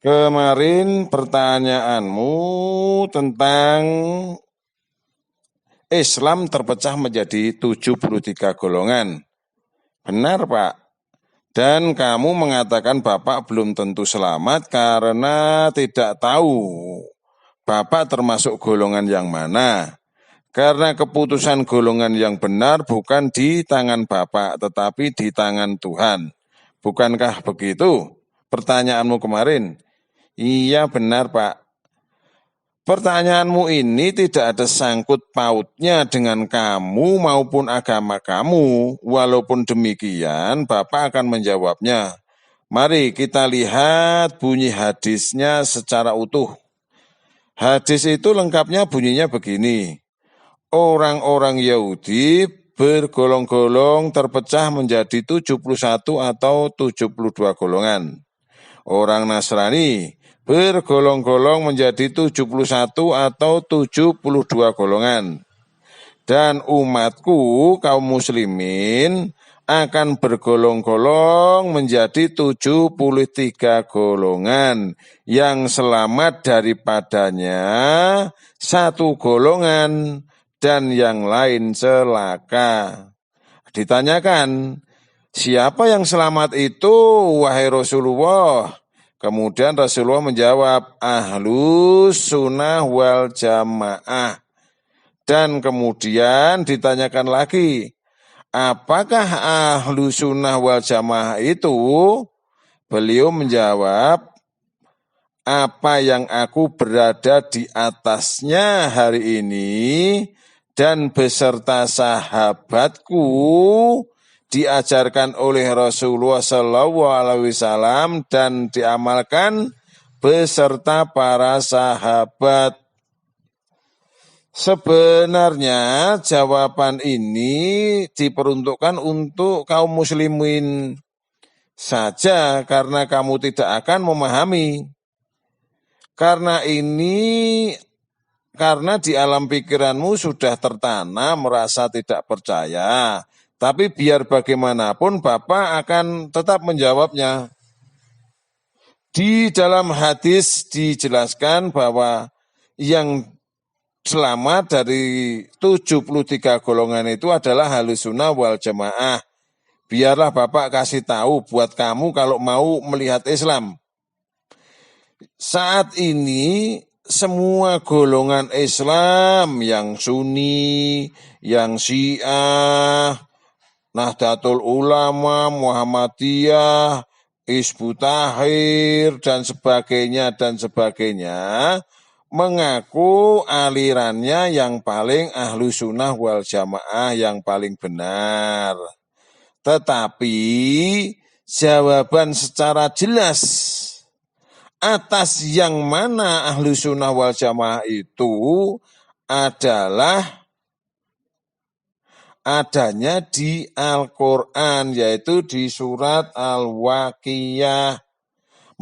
Kemarin pertanyaanmu tentang Islam terpecah menjadi 73 golongan. Benar, Pak. Dan kamu mengatakan Bapak belum tentu selamat karena tidak tahu Bapak termasuk golongan yang mana. Karena keputusan golongan yang benar bukan di tangan Bapak, tetapi di tangan Tuhan. Bukankah begitu? Pertanyaanmu kemarin. Iya benar, Pak. Pertanyaanmu ini tidak ada sangkut pautnya dengan kamu maupun agama kamu. Walaupun demikian, Bapak akan menjawabnya. Mari kita lihat bunyi hadisnya secara utuh. Hadis itu lengkapnya bunyinya begini. Orang-orang Yahudi bergolong-golong terpecah menjadi 71 atau 72 golongan. Orang Nasrani bergolong-golong menjadi 71 atau 72 golongan. Dan umatku, kaum muslimin, akan bergolong-golong menjadi 73 golongan. Yang selamat daripadanya satu golongan dan yang lain celaka. Ditanyakan, siapa yang selamat itu, wahai Rasulullah? Kemudian Rasulullah menjawab, Ahlus Sunnah wal Jamaah. Dan kemudian ditanyakan lagi, apakah Ahlus Sunnah wal Jamaah itu? Beliau menjawab, apa yang aku berada di atasnya hari ini dan beserta sahabatku diajarkan oleh Rasulullah SAW dan diamalkan beserta para sahabat. Sebenarnya jawaban ini diperuntukkan untuk kaum muslimin saja karena kamu tidak akan memahami. Karena di alam pikiranmu sudah tertanam merasa tidak percaya. Tapi biar bagaimanapun Bapak akan tetap menjawabnya. Di dalam hadis dijelaskan bahwa yang selamat dari 73 golongan itu adalah Ahlus Sunnah wal Jamaah. Biarlah Bapak kasih tahu buat kamu kalau mau melihat Islam. Saat ini semua golongan Islam yang Sunni, yang Syiah, Nahdlatul Ulama, Muhammadiyah, Hizbut Tahrir, dan sebagainya, mengaku alirannya yang paling Ahlus Sunnah wal Jamaah yang paling benar. Tetapi jawaban secara jelas atas yang mana Ahlus Sunnah wal Jamaah itu adalah adanya di Al-Quran, yaitu di surat Al-Waqiah.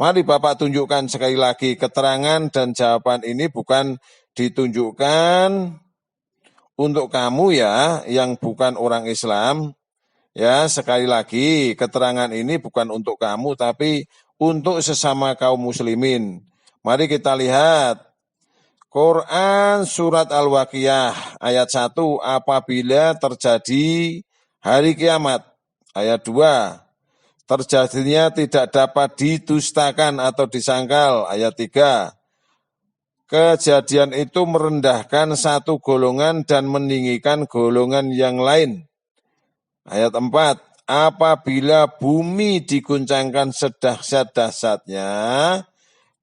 Mari Bapak tunjukkan sekali lagi keterangan dan jawaban ini bukan ditunjukkan untuk kamu ya, yang bukan orang Islam. Ya, sekali lagi keterangan ini bukan untuk kamu, tapi untuk sesama kaum muslimin. Mari kita lihat. Quran surat Al-Waqiah ayat 1, apabila terjadi hari kiamat. Ayat 2, terjadinya tidak dapat didustakan atau disangkal. Ayat 3, kejadian itu merendahkan satu golongan dan meninggikan golongan yang lain. Ayat 4, apabila bumi diguncangkan sedahsyat-dahsyatnya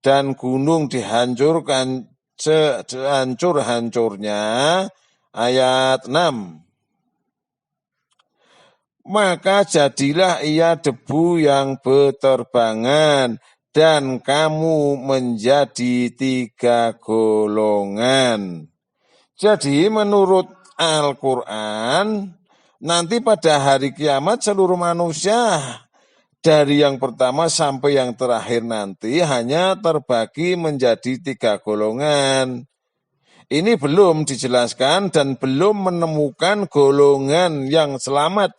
dan gunung dihancurkan sehancur-hancurnya. Ayat 6, maka jadilah ia debu yang berterbangan dan kamu menjadi 3 golongan. Jadi menurut Al-Quran, nanti pada hari kiamat seluruh manusia dari yang pertama sampai yang terakhir nanti hanya terbagi menjadi 3 golongan. Ini belum dijelaskan dan belum menemukan golongan yang selamat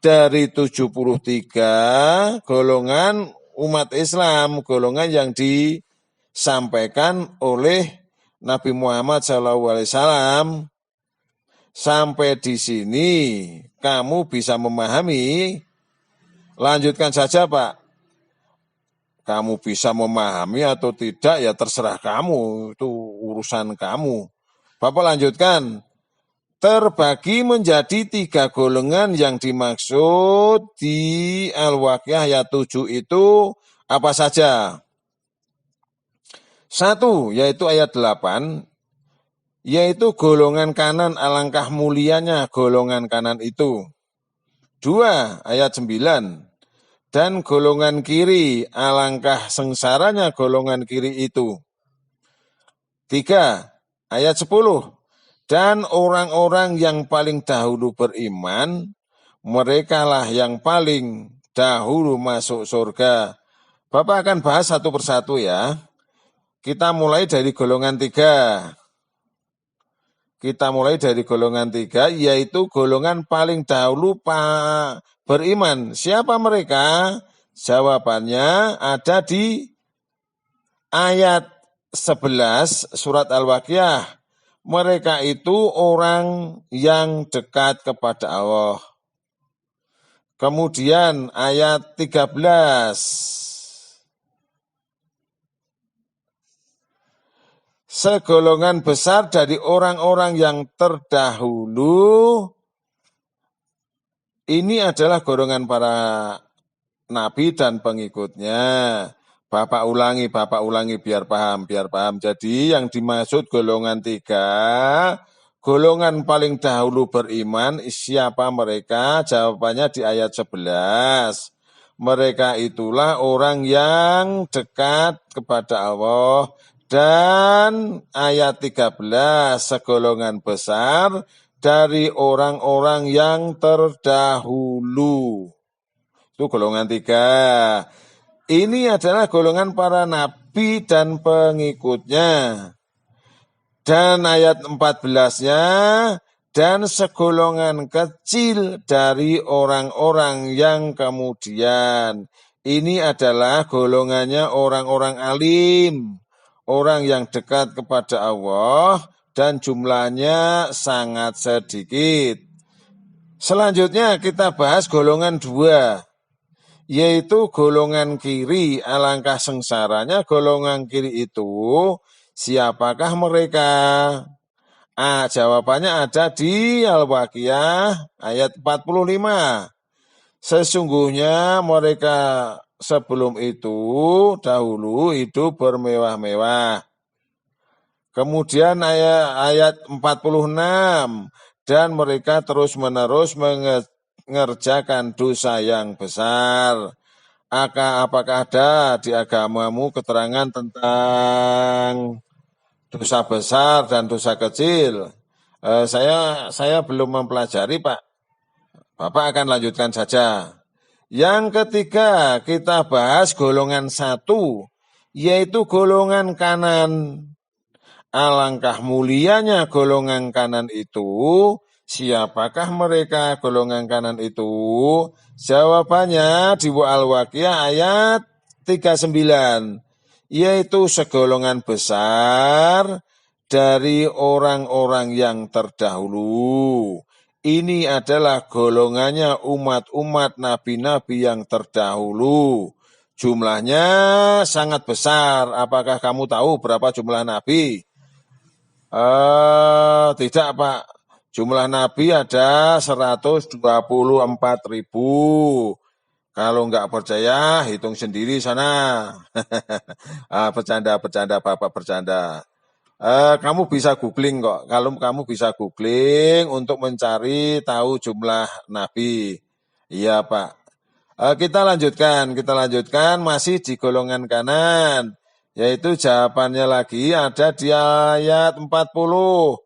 dari 73 golongan umat Islam, golongan yang disampaikan oleh Nabi Muhammad SAW. Sampai di sini kamu bisa memahami? Lanjutkan saja, Pak. Kamu bisa memahami atau tidak ya terserah kamu, itu urusan kamu. Bapak lanjutkan. Terbagi menjadi 3 golongan yang dimaksud di Al-Waqiah ayat 7 itu apa saja? 1, yaitu ayat 8, yaitu golongan kanan, alangkah mulianya golongan kanan itu. 2, ayat 9, dan golongan kiri, alangkah sengsaranya golongan kiri itu. 3, ayat 10, dan orang-orang yang paling dahulu beriman, merekalah yang paling dahulu masuk surga. Bapak akan bahas satu persatu ya. Kita mulai dari golongan 3. Kita mulai dari golongan 3, yaitu golongan paling dahulu beriman. Siapa mereka? Jawabannya ada di ayat 11 surat Al-Waqiah. Mereka itu orang yang dekat kepada Allah. Kemudian ayat 13. Segolongan besar dari orang-orang yang terdahulu, ini adalah golongan para nabi dan pengikutnya. Bapak ulangi biar paham. Jadi yang dimaksud golongan 3, golongan paling dahulu beriman, siapa mereka? Jawabannya di ayat 11. Mereka itulah orang yang dekat kepada Allah. Dan ayat 13, segolongan besar dari orang-orang yang terdahulu. Itu golongan 3. Ini adalah golongan para nabi dan pengikutnya. Dan ayat 14-nya, dan segolongan kecil dari orang-orang yang kemudian. Ini adalah golongannya orang-orang alim, orang yang dekat kepada Allah, dan jumlahnya sangat sedikit. Selanjutnya kita bahas golongan 2. Yaitu golongan kiri, alangkah sengsaranya golongan kiri itu. Siapakah mereka? Jawabannya ada di Al-Waqiah ayat 45. Sesungguhnya mereka sebelum itu dahulu hidup bermewah-mewah. Kemudian ayat 46, dan mereka terus-menerus mengerjakan dosa yang besar. Apakah ada di agamamu keterangan tentang dosa besar dan dosa kecil? Saya belum mempelajari, Pak. Bapak akan lanjutkan saja. Yang ketiga, kita bahas golongan 1, yaitu golongan kanan. Alangkah mulianya golongan kanan itu. Siapakah mereka golongan kanan itu? Jawabannya di Al-Waqiah ayat 39, yaitu segolongan besar dari orang-orang yang terdahulu. Ini adalah golongannya umat-umat nabi-nabi yang terdahulu. Jumlahnya sangat besar. Apakah kamu tahu berapa jumlah nabi? Tidak, Pak. Jumlah nabi ada 124.000. Kalau nggak percaya, hitung sendiri sana. Bercanda, Bapak bercanda. Kamu bisa googling kok. Kalau kamu bisa googling untuk mencari tahu jumlah nabi. Iya, Pak. Kita lanjutkan masih di golongan kanan. Yaitu jawabannya lagi ada di ayat 40.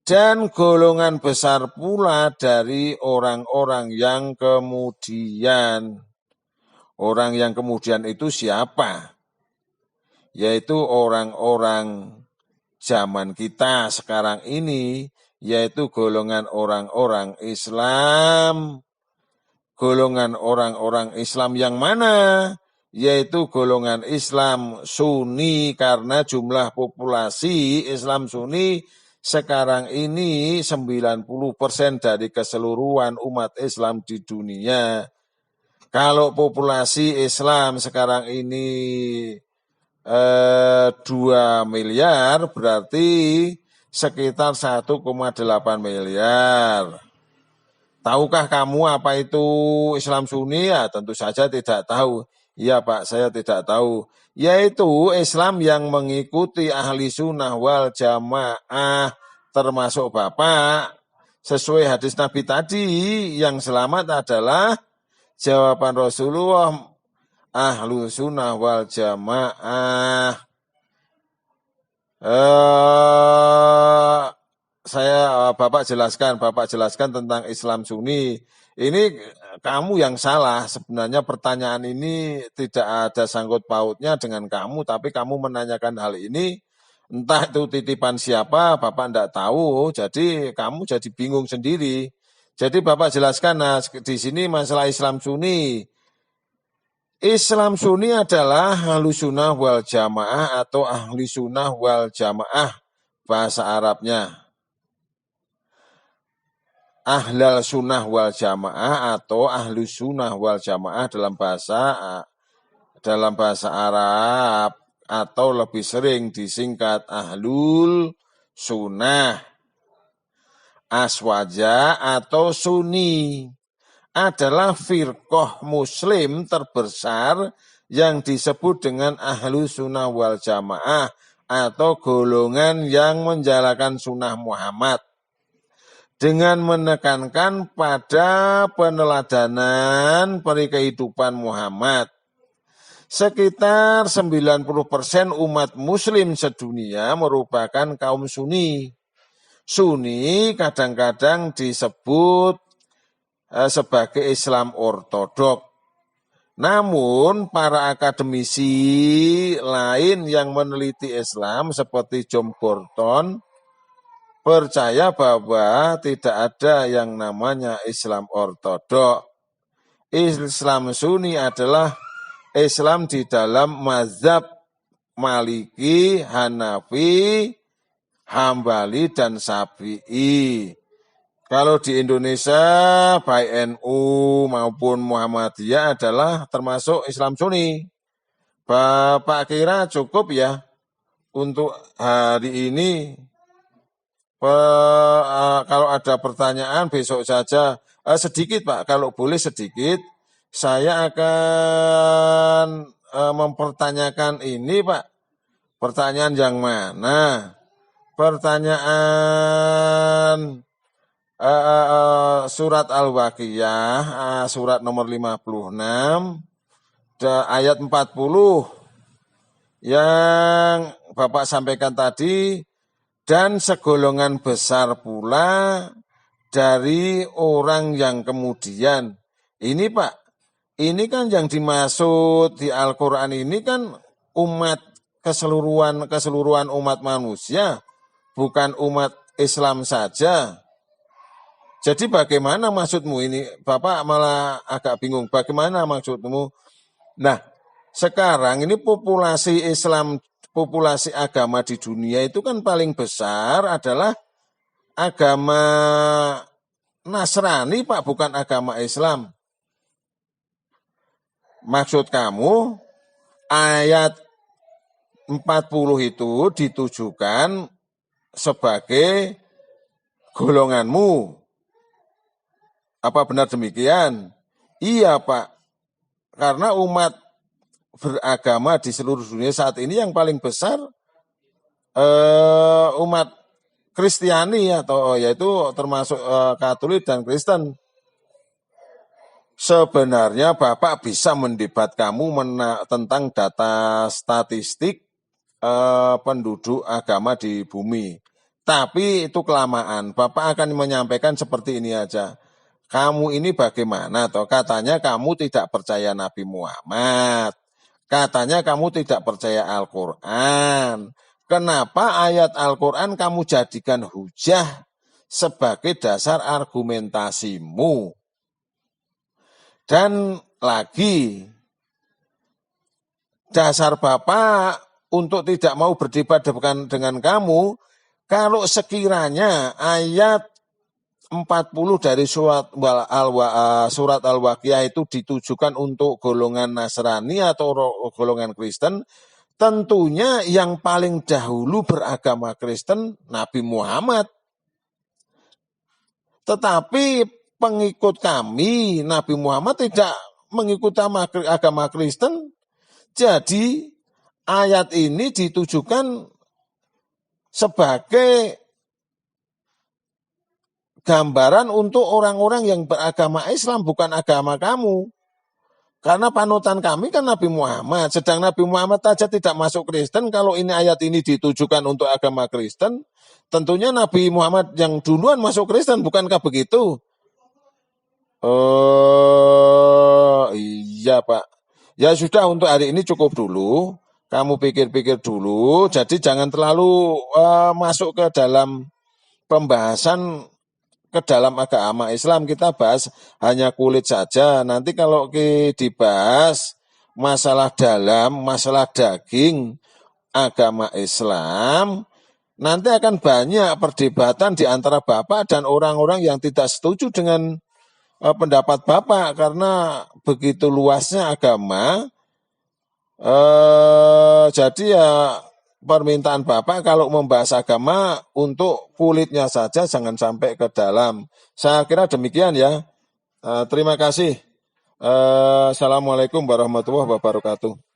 Dan golongan besar pula dari orang-orang yang kemudian. Orang yang kemudian itu siapa? Yaitu orang-orang zaman kita sekarang ini, yaitu golongan orang-orang Islam. Golongan orang-orang Islam yang mana? yaitu golongan Islam Sunni, karena jumlah populasi Islam Sunni sekarang ini 90% dari keseluruhan umat Islam di dunia. Kalau populasi Islam sekarang ini 2 miliar, berarti sekitar 1,8 miliar. Tahukah kamu apa itu Islam Sunni? Ya, tentu saja tidak tahu. Iya Pak, saya tidak tahu. Yaitu Islam yang mengikuti ahli sunnah wal jamaah, termasuk Bapak. Sesuai hadis Nabi tadi, yang selamat adalah jawaban Rasulullah, ahlu sunnah wal jamaah. Bapak jelaskan tentang Islam Sunni. Ini kamu yang salah. Sebenarnya pertanyaan ini tidak ada sangkut pautnya dengan kamu, tapi kamu menanyakan hal ini, entah itu titipan siapa, Bapak tidak tahu. Jadi kamu jadi bingung sendiri. Jadi Bapak jelaskan, nah di sini masalah Islam Sunni. Islam Sunni adalah ahlu sunnah wal jamaah atau ahli sunnah wal jamaah bahasa Arabnya. Ahlal sunnah wal jamaah atau ahlu sunnah wal jamaah dalam bahasa Arab, atau lebih sering disingkat ahlul sunnah. Aswaja atau Sunni adalah firqah muslim terbesar yang disebut dengan ahlu sunnah wal jamaah atau golongan yang menjalankan sunnah Muhammad dengan menekankan pada peneladanan peri kehidupan Muhammad. Sekitar 90% umat muslim sedunia merupakan kaum Sunni. Sunni kadang-kadang disebut sebagai Islam ortodok. Namun para akademisi lain yang meneliti Islam seperti John Burton percaya bahwa tidak ada yang namanya Islam ortodok. Islam Sunni adalah Islam di dalam mazhab Maliki, Hanafi, Hambali, dan Syafi'i. Kalau di Indonesia, baik NU maupun Muhammadiyah adalah termasuk Islam Sunni. Bapak kira cukup ya untuk hari ini? Kalau ada pertanyaan besok saja. Sedikit Pak, kalau boleh sedikit. Saya akan mempertanyakan ini Pak. Pertanyaan yang mana? Pertanyaan surat Al-Waqiah, surat nomor 56, ayat 40, yang Bapak sampaikan tadi, dan segolongan besar pula dari orang yang kemudian. Ini Pak, ini kan yang dimaksud di Al-Quran ini kan umat keseluruhan umat manusia, bukan umat Islam saja. Jadi bagaimana maksudmu ini? Bapak malah agak bingung. Bagaimana maksudmu? Nah, sekarang ini populasi Islam, populasi agama di dunia itu kan paling besar adalah agama Nasrani, Pak, bukan agama Islam. Maksud kamu, ayat 40 itu ditujukan sebagai golonganmu. Apa benar demikian? Iya, Pak. Karena umat beragama di seluruh dunia saat ini yang paling besar umat Kristiani atau yaitu termasuk Katolik dan Kristen. Sebenarnya Bapak bisa mendebat kamu tentang data statistik penduduk agama di bumi. Tapi itu kelamaan. Bapak akan menyampaikan seperti ini aja. Kamu ini bagaimana toh? Katanya kamu tidak percaya Nabi Muhammad. Katanya kamu tidak percaya Al-Quran. Kenapa ayat Al-Quran kamu jadikan hujah sebagai dasar argumentasimu? Dan lagi, dasar Bapak untuk tidak mau berdebat dengan kamu, kalau sekiranya ayat 40 dari surat Al-Waqiah itu ditujukan untuk golongan Nasrani atau golongan Kristen, tentunya yang paling dahulu beragama Kristen Nabi Muhammad. Tetapi pengikut kami, Nabi Muhammad tidak mengikuti agama Kristen. Jadi ayat ini ditujukan sebagai gambaran untuk orang-orang yang beragama Islam, bukan agama kamu. Karena panutan kami kan Nabi Muhammad, sedang Nabi Muhammad saja tidak masuk Kristen. Kalau ini ayat ini ditujukan untuk agama Kristen, tentunya Nabi Muhammad yang duluan masuk Kristen, bukankah begitu? Oh iya Pak. Ya sudah, untuk hari ini cukup dulu. Kamu pikir-pikir dulu, jadi jangan terlalu masuk ke dalam pembahasan ke dalam agama Islam. Kita bahas hanya kulit saja. Nanti kalau dibahas masalah dalam, masalah daging agama Islam, nanti akan banyak perdebatan di antara Bapak dan orang-orang yang tidak setuju dengan pendapat Bapak, karena begitu luasnya agama. Jadi ya permintaan Bapak kalau membahas agama untuk kulitnya saja, jangan sampai ke dalam. Saya kira demikian ya. Terima kasih. Assalamualaikum warahmatullahi wabarakatuh.